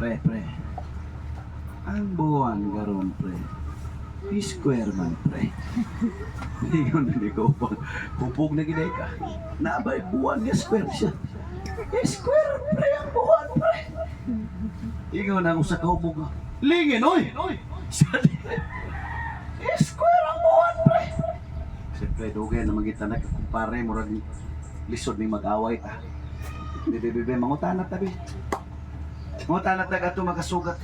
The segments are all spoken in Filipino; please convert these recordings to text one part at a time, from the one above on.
Pre. Ang buwan garon, pre. Square man, pre. Ingon na ni ko. Pupog na ginay ka. Naabay buwan niya square siya. Square, pre, ang buwan, pre. Ingon na sa kahubog. Lingin, oy! Square ang buwan, pre. Siyempre, dugay na magita na kumpare, murag lisod ni mag-away ta. Bebe, mangutanat tabi. Mangutanat na gato makasugat.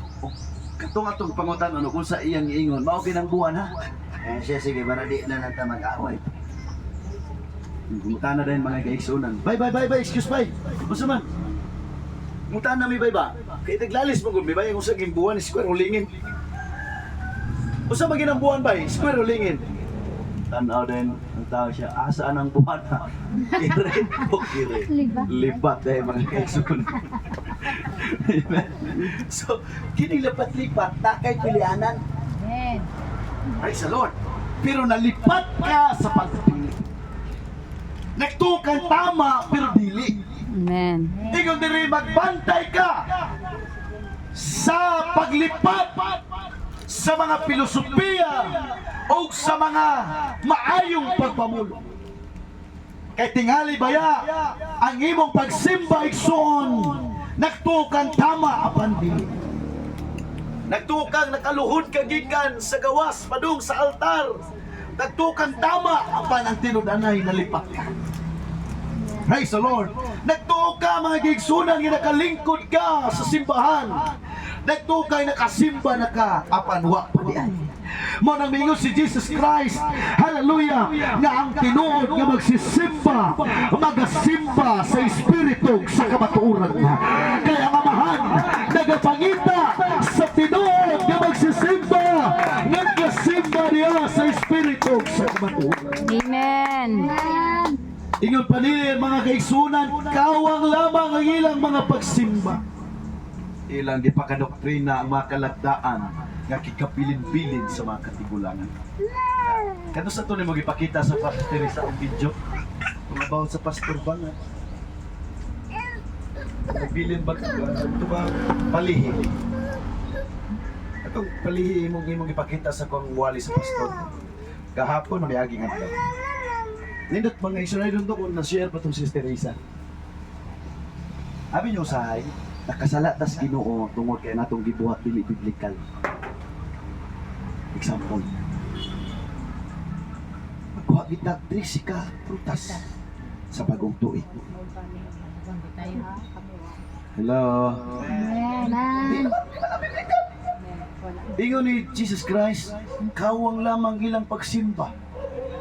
Katong atong pangutan ano kung sa iyang ingon, mao kinang buwan ha. Siya sige, para di na nanta mag-away. Mangutan na din mga kaigsunan. Bye, excuse bye. Basta man. Mangutan na mi bye ba? Kaya taglalis mo kung may bye, kung sa buwan, square ulingin. Kung sa maginang buwan ba, square ulingin. Tanaw din, ang tao siya, asaan ang buwan ha? Kire. Lipat eh, mga kaigsunan. So, kinilapat-lipat na kay pilianan. Amen. Praise the Lord. Pero nalipat ka sa pagpili. Nagtukan tama, pero dili. Amen. Ikaw diri magbantay ka sa paglipat sa mga filosofiya o sa mga maayong pagpamulo. Kay tingali baya ang imong pagsimba igsoon nagtukan tama apan dili. Nagtukang nakaluhod ka gikan sa gawas padung sa altar. Nagtukang tama apan ang tinud-anay nalipat ka. Praise the Lord. Nagtuo ka mga gigsunan nga nakalingkod ka sa simbahan. Nagtuo ka nakasimba na ka apan wa pa diay. Mo nang mingon si Jesus Christ, hallelujah, nga ang tinuod nga magsisimba, magasimba sa espiritu sa kamatuoran. Kaya ang amahan nagapangita sa tinuod nga magsisimba, nga nagasimba niya sa espiritu sa kamatuoran. Amen. Ingon panili mga kaigsunan, kawang lamang ang ilang mga pagsimba. Ilang gipakadoktrina ang mga kalagdaan nga kikapilin-pilin sa mga katigulangan. Kano sa ito ni magipakita sa Pastor sa video? Kung about sa Pastor ba nga? Nagbilin ba ito ba? Palihi. Itong palihi mong ipakita sa kong wali sa Pastor. Kahapon may aging adlaw. Nindot mga isunay doon kung na-share pa itong Sister Teresa. Abi nyo usahay, nakasala tas Ginoo tungod kay natong gibuhat dili biblikal. Example. Magkuha kita trisika prutas sa bagong tuig. Hello. Amen. Ingon ni Jesus Christ, kawang lamang ilang pagsimba.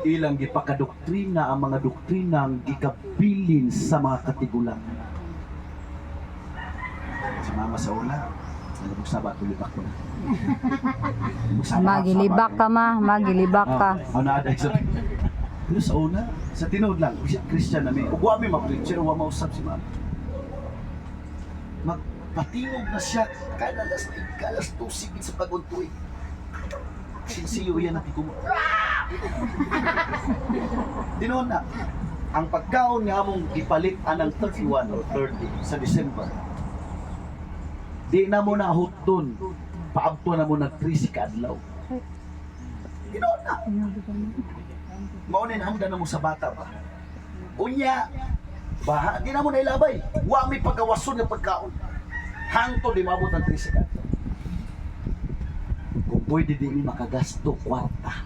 Ilang gipakadoktrina ang mga doktrinang gikabilin sa mga katigulang. Si Mama sa una, nagbuksaba, tulibak ko na. Magilibak ka ma, magilibak ka. Naaday sa pero sa una, sa tinood lang, Christian namin, ugwa mi mag-preacher, uwa mausap si Mama. Magpatingog na siya, kalas 2 sigit sa paguntuig. Sinsiyo yan natin kumo. Tinood na, ang pagkaon nga mong ipalit anang 31 or 30 sa December, di na mo na huton, paabto na mo nag-3 ka adlaw. Tinood na. Maunin handa na mo sa bata ba? Unya, baha, di na mo na ilabay. Wa may pagkawason ng pagkaon. Hangto di maabot ang 3 ka adlaw. Kung pwede din makagasto kwarta.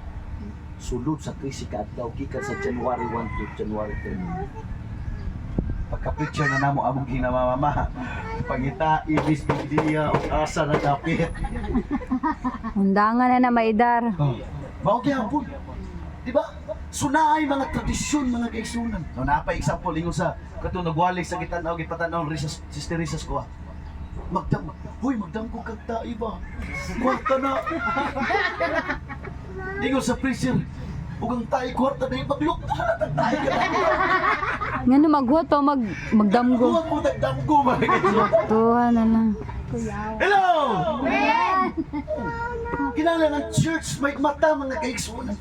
Sulod sa 3 ka adlaw, gikan sa January 1 to January 10. Pagka-picture na namo among ginamamama. Pangita, ibis, bidiya, o asa na dapit. Undangan na maidar. Mao gyapon. Di ba? Sunaay mga tradisyon, mga kaigsunan. No, napay example ingon sa katong nagwalik sa gitanaw gipatanaw ri sa Sister Risas ko. Magdam ko kag tae ba? Kwarta na. Ingon sa preacher, ugang tae kwarta na ipaglok na tae ka. Ngano maghuwat pa magdamgo. Huwag mo tagdamgo mga kaigsunan. Tuhan na lang. Hello! Kinala ng church may mata mga kaigsunan.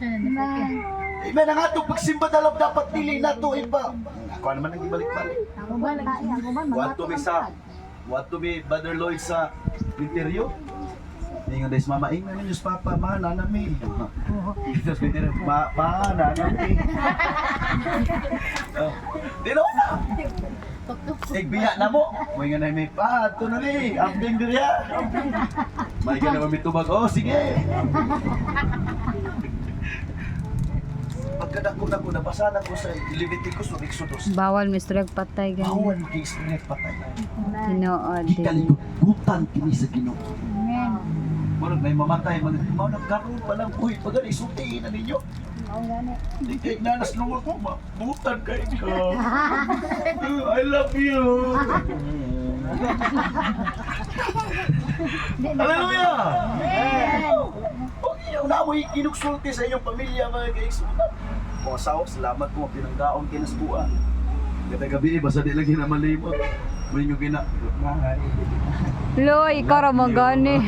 May nang atong pagsimba dalaw dapat dili nato iba. Ako naman ang ibalik-balik. Wanto misa. what to be Brother Lloyd sa interview? Ingon dahil mama, ingon ninyo sa papa, ma, nanami. Ito sa interview, ma, nanami. Di na na. Igbiya na mo. May nga na may pa, ito na ni, ambing diriya. May ka naman mitubag, oh sige. Pagkadako-dako, nabasahan ko sa Leviticus o Exodus. Bawal Mr. patay Bawal ganyan. kay Israel patay. Tinuod din. Gikaligutan kini sa Ginoo. Amen. Murag may mamatay, mga nagkaroon pa lang, uy, pag isutiin na ninyo. Oo, gani. Hindi kayo nanas luwag ko, mabutan kayo ka. I love you. Hallelujah! Huwag niyo na mo inuksulti sa inyong pamilya, mga kaigsunan. Mga asawa, salamat po, pinanggaon kinasbuan. Kada gabi, basta di lagi na malimot. Muli nyo Loy, ikaw ra mo gani.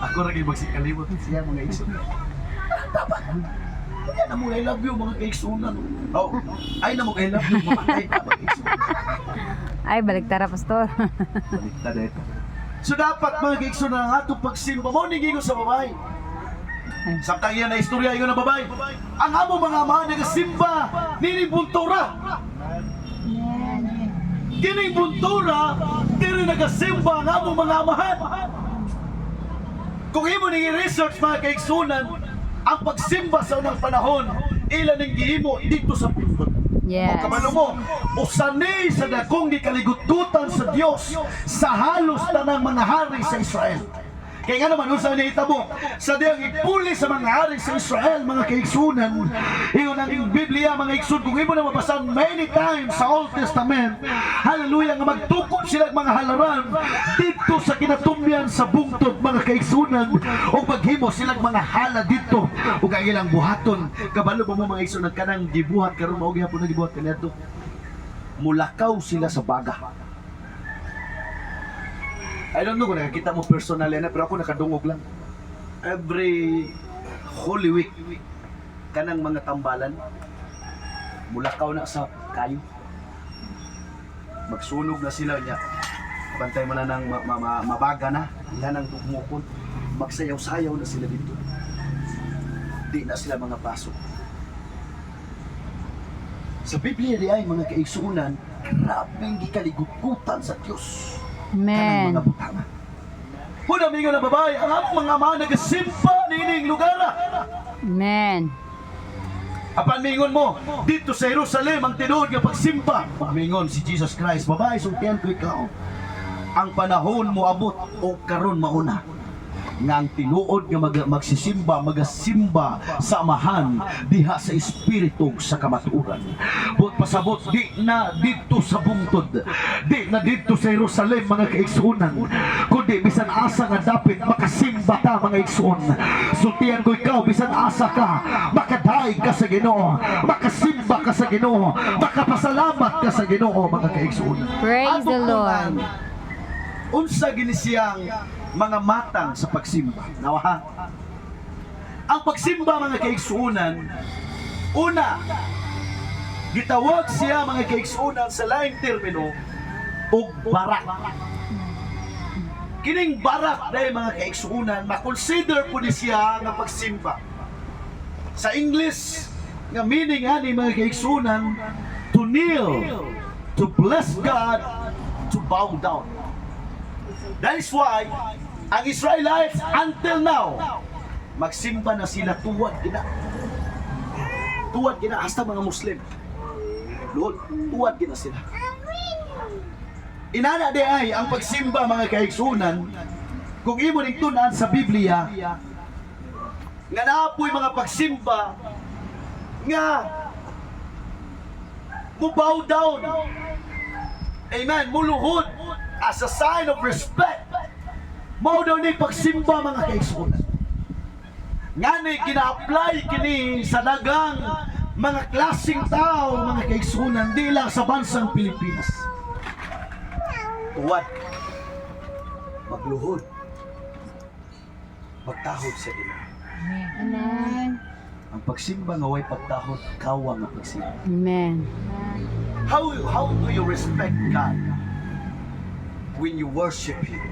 Ako rin kayo magsikalimot siya, mga kaigsunan. Dapat. Kaya na mo, I love you, mga kaigsunan. Oh, ay na mo, I love you, mamatay pa, mga kaigsunan. Ay, balik tara, pastor. Baliktad na ito. So dapat mga kaigsunan ang atong pagsimba mo ningigo sa babae. Samtang iyan na istorya yun na babae. Ang amo mga ama nagasimba nining buntura. Kining buntura, diri nagasimba ang amo mga amahan. Kung imo ning i-research mga kaigsunan, ang pagsimba sa unang panahon, ilan ning gihimo dito sa pindot. Yes. O kabalo mo, usanay sa dakong gikaligututan sa Dios sa halos tanang mga hari sa Israel. Kaya nga naman, usan niya itabo, sa diyang ipuli sa mga hari sa Israel, mga kaigsunan, iyon ang Biblia, mga igsun, kung imo na mabasan many times sa Old Testament, hallelujah, nga magtukod sila mga halaran dito sa kinatumyan sa bungtod, mga kaigsunan, o maghimo silang mga hala dito, o ang ilang buhaton. Kabalo ba mo mga igsunan, kanang gibuhat, karon mao gihapon na gibuhat kanila to. Mulakaw sila sa baga. I don't know kung nakakita mo personally na, pero ako nakadungog lang. Every Holy Week, kanang mga tambalan, mulakaw na sa kayo. Magsunog na sila niya. Bantay mo na ng mabaga na, yan ang tumukon. Magsayaw-sayaw na sila dito. Di na sila mga pasok. Sa Biblia di ay mga kaigsunan, grabing gikaligutan sa Diyos. Amen. Kanang mga butanga. Una mingo na babae, ang among mga ama nagasimba nining lugar. Amen. Apan mingon mo, dito sa Jerusalem ang tinuod nga pagsimba. Mingon si Jesus Christ, babae, sultihan ko ikaw. Ang panahon mo abot o karon mauna. Nga ang tinuod nga magsisimba, magasimba sa amahan diha sa espiritu sa kamatuoran. But pasabot di na dito sa bungtod, di na dito sa Jerusalem mga kaigsunan, kundi bisan asa nga dapat makasimba ta mga igsuon. Sultihan ko ikaw, bisan asa ka makadaig ka sa Ginoo, makasimba ka sa Ginoo, makapasalamat ka sa Ginoo mga kaigsuon. Praise the Lord. Unsa gini siyang mga matang sa pagsimba. Nawaha. Ang pagsimba mga kaigsuunan, una, gitawag siya mga kaigsuunan sa laing termino og barak. Kining barak dahil mga kaigsuunan, makonsider po ni siya nga pagsimba. Sa English, nga meaning ani mga kaigsuunan, to kneel, to bless God, to bow down. That is why ang Israelites until now magsimba na sila tuwad gina hasta mga Muslim. Lord, tuwad gina sila. Inana de ay ang pagsimba mga kaigsunan, kung imo ning tun-an sa Biblia nga naapoy mga pagsimba nga mo bow down. Amen, muluhod as a sign of respect. Mao daw ni pagsimba mga kaigsunan. Ngani gina-apply kini sa dagang mga klaseng tao mga kaigsunan, di lang sa bansang Pilipinas. Tuwad, magluhod, magtahod sa Ginoo. Amen. Ang pagsimba nga way pagtahod, kawa nga pagsimba. Amen. How do you respect God? when you worship Him.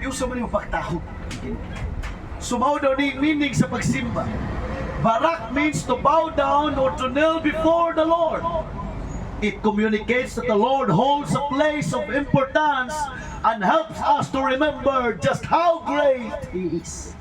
Yung sa mga pagtahog. Sumaw daw ni meaning sa pagsimba. Barak means to bow down or to kneel before the Lord. It communicates that the Lord holds a place of importance and helps us to remember just how great He is.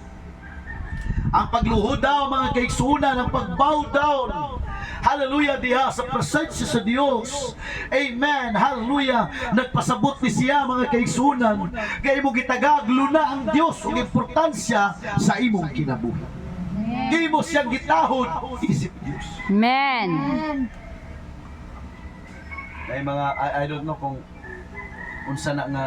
Ang pagluhod daw mga kaigsunan, ang pagbow down, hallelujah, diha sa presensya sa Dios. Amen, hallelujah. Nagpasabot ni siya mga kaigsunan, kay mo gitagag luna ang Dios ug importansya sa imong kinabuhi. Di mo siyang gitahod isip Dios. Amen. May mga I don't know kung unsa na nga